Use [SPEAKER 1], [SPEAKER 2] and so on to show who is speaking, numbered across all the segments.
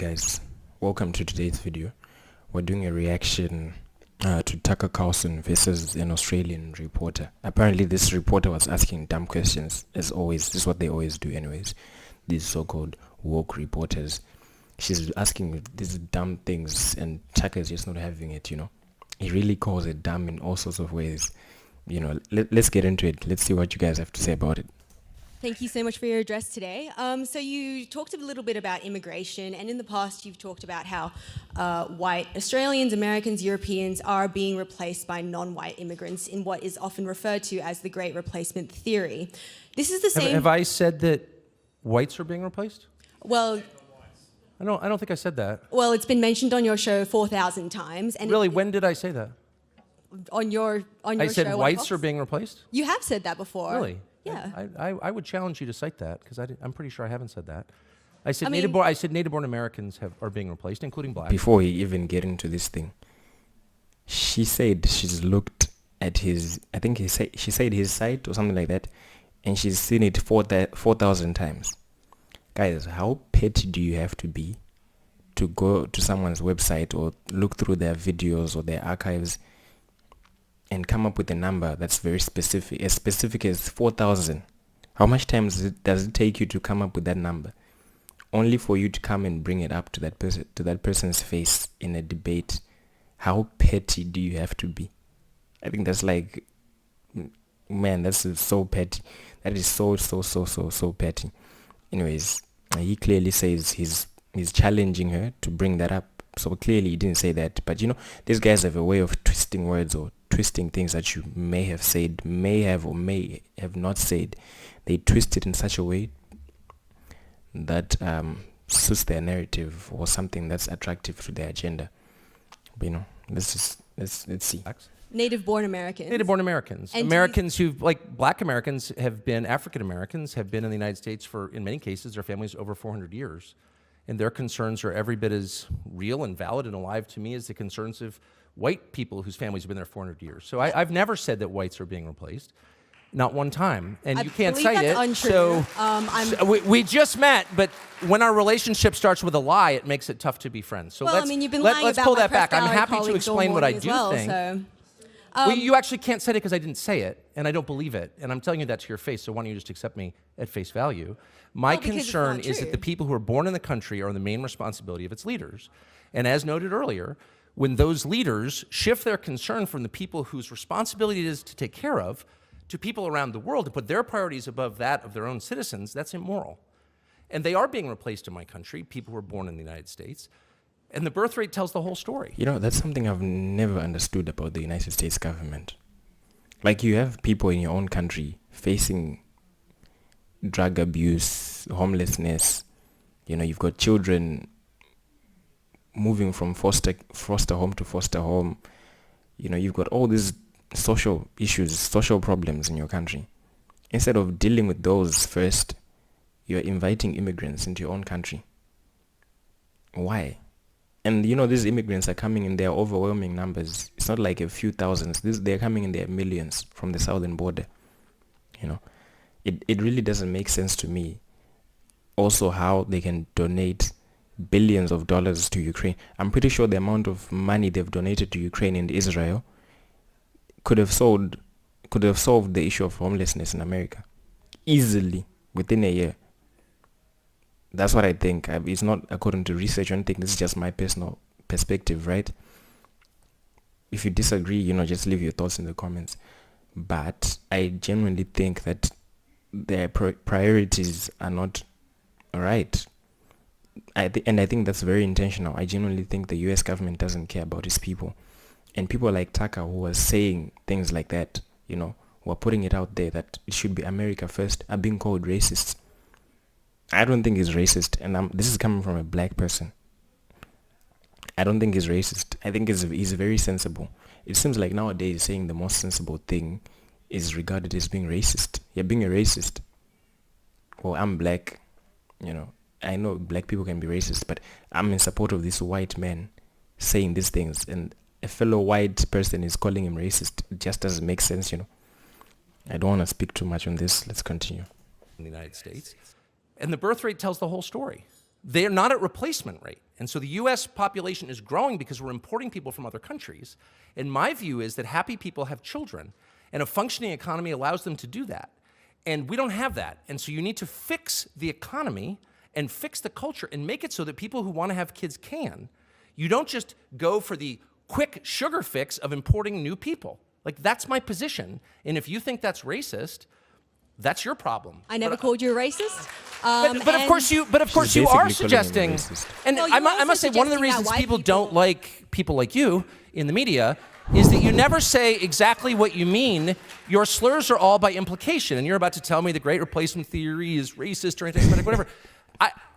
[SPEAKER 1] Guys, welcome to today's video. We're doing a reaction to Tucker Carlson versus an Australian reporter. Apparently this reporter was asking dumb questions, as always. This is what they always do anyways, these so-called woke reporters. She's asking these dumb things and Tucker is just not having it, He really calls it dumb in all sorts of ways. Let's get into it. Let's see what you guys have to say about it.
[SPEAKER 2] Thank you so much for your address today. So you talked a little bit about immigration, and in the past you've talked about how white Australians, Americans, Europeans are being replaced by non-white immigrants in what is often referred to as the Great Replacement Theory. This is the same...
[SPEAKER 3] Have I said that whites are being replaced?
[SPEAKER 2] Well...
[SPEAKER 3] I don't think I said that.
[SPEAKER 2] Well, it's been mentioned on your show 4,000 times. And
[SPEAKER 3] really, when did I say that?
[SPEAKER 2] On your show.
[SPEAKER 3] I said whites are being replaced?
[SPEAKER 2] You have said that before.
[SPEAKER 3] Really?
[SPEAKER 2] Yeah.
[SPEAKER 3] I would challenge you to cite that, because I'm pretty sure I haven't said that. I said native-born Americans are being replaced, including black.
[SPEAKER 1] Before we even get into this thing, she said she's looked at his, she said his site or something like that, and she's seen it 4,000 times. Guys, how petty do you have to be to go to someone's website or look through their videos or their archives and come up with a number that's very specific, as specific as 4,000? How much time does it take you to come up with that number, only for you to come and bring it up to that person's face in a debate? How petty do you have to be? I think that's like, man, that's so petty. That is so petty. Anyways, he clearly says he's challenging her to bring that up. So clearly he didn't say that. But these guys have a way of twisting words or twisting things that you may have said, may have or may have not said. They twist it in such a way that suits their narrative or something that's attractive to their agenda. But let's see.
[SPEAKER 2] Native-born Americans.
[SPEAKER 3] Native-born Americans.
[SPEAKER 2] And
[SPEAKER 3] Americans black Americans have been, African Americans have been in the United States for, in many cases, their families over 400 years. And their concerns are every bit as real and valid and alive to me as the concerns of white people whose families have been there 400 years. So I've never said that whites are being replaced. Not one time. And you can't cite it.
[SPEAKER 2] Untrue.
[SPEAKER 3] So we just met, but when our relationship starts with a lie, it makes it tough to be friends. So
[SPEAKER 2] you've been lying
[SPEAKER 3] let's
[SPEAKER 2] about
[SPEAKER 3] pull
[SPEAKER 2] my
[SPEAKER 3] that back.
[SPEAKER 2] press
[SPEAKER 3] I'm happy
[SPEAKER 2] gallery
[SPEAKER 3] to explain what I do think.
[SPEAKER 2] So.
[SPEAKER 3] Well, you actually can't say it because I didn't say it, and I don't believe it. And I'm telling you that to your face, so why don't you just accept me at face value? My concern is that the people who are born in the country are the main responsibility of its leaders. And as noted earlier, when those leaders shift their concern from the people whose responsibility it is to take care of to people around the world and put their priorities above that of their own citizens, that's immoral. And they are being replaced in my country, people who are born in the United States. And the birth rate tells the whole story.
[SPEAKER 1] That's something I've never understood about the United States government. Like, you have people in your own country facing drug abuse, homelessness. You've got children moving from foster home to foster home. You've got all these social issues, social problems in your country. Instead of dealing with those first, you're inviting immigrants into your own country. Why? And these immigrants are coming in their overwhelming numbers. It's not like a few thousands. They're coming in their millions from the southern border. It really doesn't make sense to me. Also, how they can donate billions of dollars to Ukraine. I'm pretty sure the amount of money they've donated to Ukraine and Israel could have solved the issue of homelessness in America easily within a year. That's what I think. It's not according to research or anything. This is just my personal perspective, right? If you disagree, just leave your thoughts in the comments. But I genuinely think that their priorities are not right. And I think that's very intentional. I genuinely think the US government doesn't care about its people. And people like Tucker, who are saying things like that, who are putting it out there that it should be America first, are being called racists. I don't think he's racist, and this is coming from a black person. I don't think he's racist. I think he's very sensible. It seems like nowadays saying the most sensible thing is regarded as being racist. You're being a racist. Well, I'm black. I know black people can be racist, but I'm in support of this white man saying these things, and a fellow white person is calling him racist. It just doesn't make sense, I don't want to speak too much on this. Let's continue.
[SPEAKER 3] In the United States. And the birth rate tells the whole story. They're not at replacement rate. And so the US population is growing because we're importing people from other countries. And my view is that happy people have children, and a functioning economy allows them to do that. And we don't have that. And so you need to fix the economy and fix the culture and make it so that people who want to have kids can. You don't just go for the quick sugar fix of importing new people. Like, that's my position. And if you think that's racist, that's your problem.
[SPEAKER 2] I never called you a racist.
[SPEAKER 3] But of course you are suggesting, and
[SPEAKER 2] well,
[SPEAKER 3] I must say one of the reasons people don't like people like you in the media is that you never say exactly what you mean. Your slurs are all by implication, and you're about to tell me the great replacement theory is racist or anti-Semitic, whatever.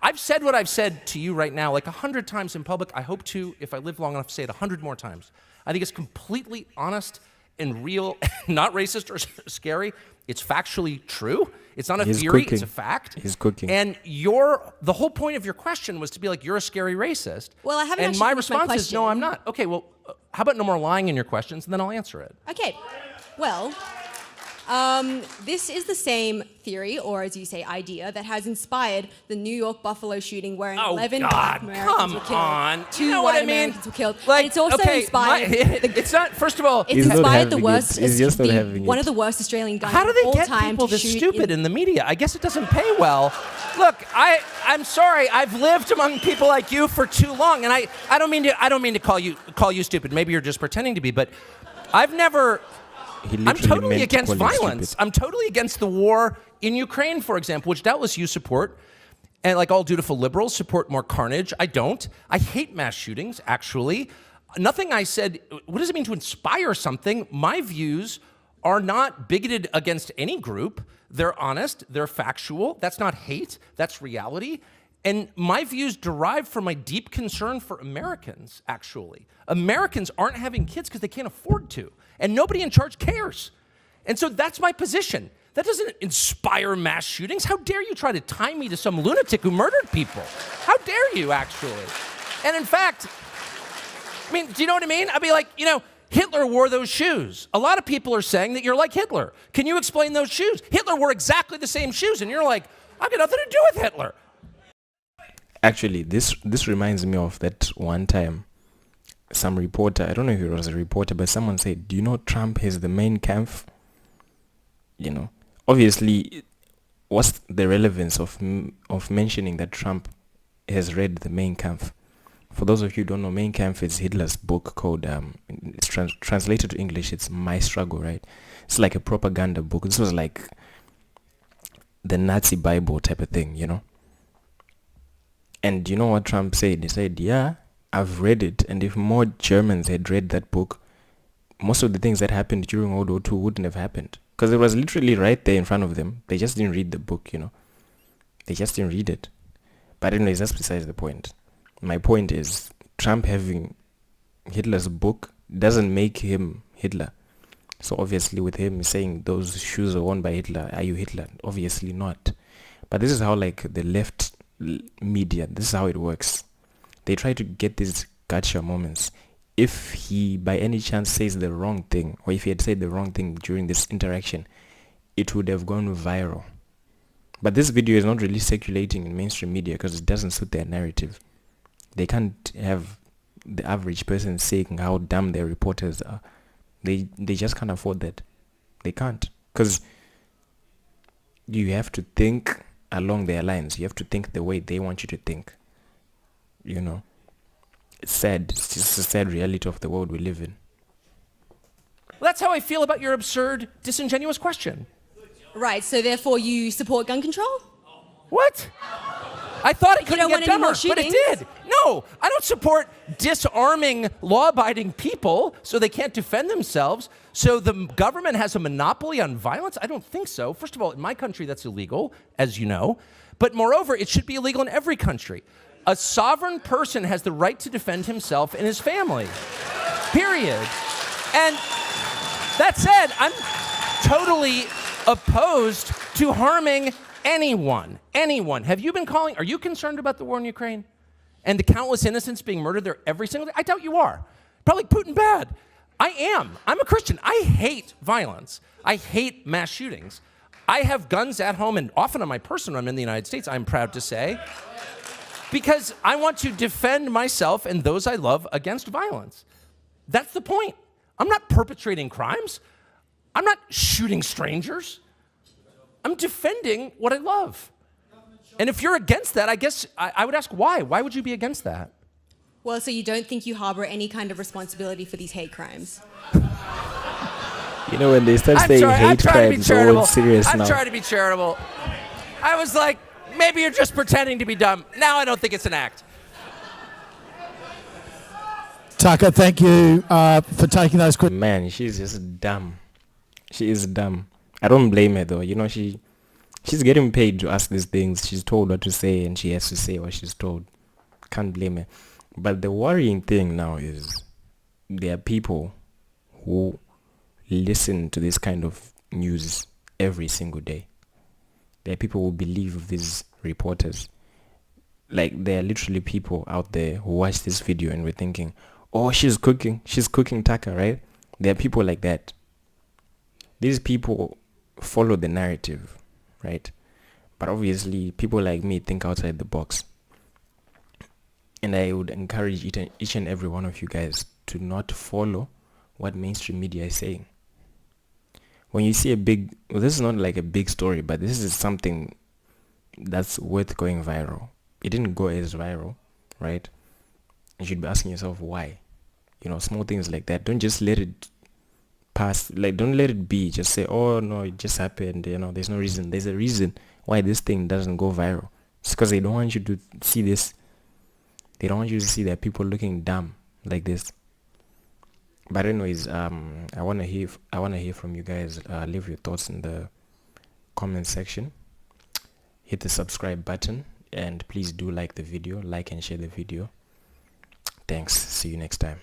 [SPEAKER 3] I've said what I've said to you right now like 100 times in public. I hope to, if I live long enough, say it 100 more times. I think it's completely honest and real, not racist or scary. It's factually true. It's not a theory, it's a fact.
[SPEAKER 1] He's cooking.
[SPEAKER 3] And the whole point of your question was to be like, you're a scary racist.
[SPEAKER 2] Well, I haven't
[SPEAKER 3] And
[SPEAKER 2] actually
[SPEAKER 3] my
[SPEAKER 2] finished my
[SPEAKER 3] response is,
[SPEAKER 2] question.
[SPEAKER 3] no, I'm not. Okay, well, how about no more lying in your questions, and then I'll answer it.
[SPEAKER 2] Okay, well, this is the same theory, or as you say, idea, that has inspired the New York Buffalo shooting where 11 black Americans were killed.
[SPEAKER 3] On.
[SPEAKER 2] 2
[SPEAKER 3] You know
[SPEAKER 2] white
[SPEAKER 3] what I mean?
[SPEAKER 2] Americans were killed.
[SPEAKER 3] Like,
[SPEAKER 2] and it's also inspired...
[SPEAKER 3] it's not, first of all...
[SPEAKER 2] It's inspired the worst...
[SPEAKER 1] He's just not having
[SPEAKER 2] one
[SPEAKER 1] it.
[SPEAKER 2] of the worst Australian guns
[SPEAKER 3] How do
[SPEAKER 2] of
[SPEAKER 3] they
[SPEAKER 2] all
[SPEAKER 3] get
[SPEAKER 2] time
[SPEAKER 3] people
[SPEAKER 2] to
[SPEAKER 3] this
[SPEAKER 2] shoot
[SPEAKER 3] stupid in the media? I guess it doesn't pay well. Look, I'm sorry. I've lived among people like you for too long, and I don't mean to call you stupid. Maybe you're just pretending to be, but I've never... I'm totally against violence. I'm totally against the war in Ukraine, for example, which doubtless you support. And like all dutiful liberals, support more carnage. I don't. I hate mass shootings, actually. Nothing I said, what does it mean to inspire something? My views are not bigoted against any group. They're honest. They're factual. That's not hate. That's reality. And my views derive from my deep concern for Americans, actually. Americans aren't having kids because they can't afford to. And nobody in charge cares. And so that's my position. That doesn't inspire mass shootings. How dare you try to tie me to some lunatic who murdered people? How dare you, actually? And in fact, I mean, do you know what I mean? I'd be like, Hitler wore those shoes. A lot of people are saying that you're like Hitler. Can you explain those shoes? Hitler wore exactly the same shoes, and you're like, I've got nothing to do with Hitler.
[SPEAKER 1] Actually, this reminds me of that one time some reporter, I don't know if it was a reporter, but someone said, do you know Trump has the Mein Kampf? Obviously, what's the relevance of mentioning that Trump has read the Mein Kampf? For those of you who don't know, Mein Kampf is Hitler's book called, it's translated to English, it's My Struggle, right? It's like a propaganda book. This was like the Nazi Bible type of thing, And you know what Trump said? He said, yeah, I've read it, and if more Germans had read that book, most of the things that happened during World War II wouldn't have happened. Because it was literally right there in front of them. They just didn't read the book, They just didn't read it. But anyways, that's besides the point. My point is, Trump having Hitler's book doesn't make him Hitler. So obviously with him saying those shoes are worn by Hitler, are you Hitler? Obviously not. But this is how the left media, this is how it works. They try to get these gotcha moments. If he by any chance says the wrong thing, or if he had said the wrong thing during this interaction, it would have gone viral. But this video is not really circulating in mainstream media because it doesn't suit their narrative. They can't have the average person saying how dumb their reporters are. They just can't afford that. They can't. Because you have to think along their lines. You have to think the way they want you to think. It's sad. It's just a sad reality of the world we live in.
[SPEAKER 3] Well, that's how I feel about your absurd, disingenuous question.
[SPEAKER 2] Right, so therefore you support gun control?
[SPEAKER 3] What? I thought it couldn't get dumber, but it did. No, I don't support disarming law-abiding people so they can't defend themselves. So the government has a monopoly on violence? I don't think so. First of all, in my country, that's illegal, as you know. But moreover, it should be illegal in every country. A sovereign person has the right to defend himself and his family. Period. And that said, I'm totally opposed to harming anyone. Are you concerned about the war in Ukraine? And the countless innocents being murdered there every single day? I doubt you are. Probably Putin bad. I am. I'm a Christian. I hate violence. I hate mass shootings. I have guns at home, and often on my person when I'm in the United States, I'm proud to say. Because I want to defend myself and those I love against violence. That's the point. I'm not perpetrating crimes. I'm not shooting strangers. I'm defending what I love. And if you're against that, I guess I would ask why. Why would you be against that?
[SPEAKER 2] Well, so you don't think you harbor any kind of responsibility for these hate crimes?
[SPEAKER 1] You know, when they start saying hate crimes, it's all serious now.
[SPEAKER 3] I'm trying to be charitable. I was like, maybe you're just pretending to be dumb. Now I don't think it's an act.
[SPEAKER 4] Tucker, thank you for taking those questions.
[SPEAKER 1] Man, she's just dumb. She is dumb. I don't blame her though. You know, she's getting paid to ask these things. She's told what to say and she has to say what she's told. Can't blame her. But the worrying thing now is there are people who listen to this kind of news every single day. There are people who believe these reporters. Like, there are literally people out there who watch this video and we're thinking, oh, she's cooking Tucker, right? There are people like that. These people follow the narrative, right? But obviously, people like me think outside the box. And I would encourage each and every one of you guys to not follow what mainstream media is saying. When you see this is not like a big story, but this is something that's worth going viral. It didn't go as viral, right? You should be asking yourself why. You know, small things like that. Don't just let it pass. Like, don't let it be. Just say, oh no, it just happened. You know, there's no reason. There's a reason why this thing doesn't go viral. It's because they don't want you to see this. They don't want you to see that people looking dumb like this. But anyways, I wanna hear from you guys. Leave your thoughts in the comment section. Hit the subscribe button and please do like the video, like and share the video. Thanks. See you next time.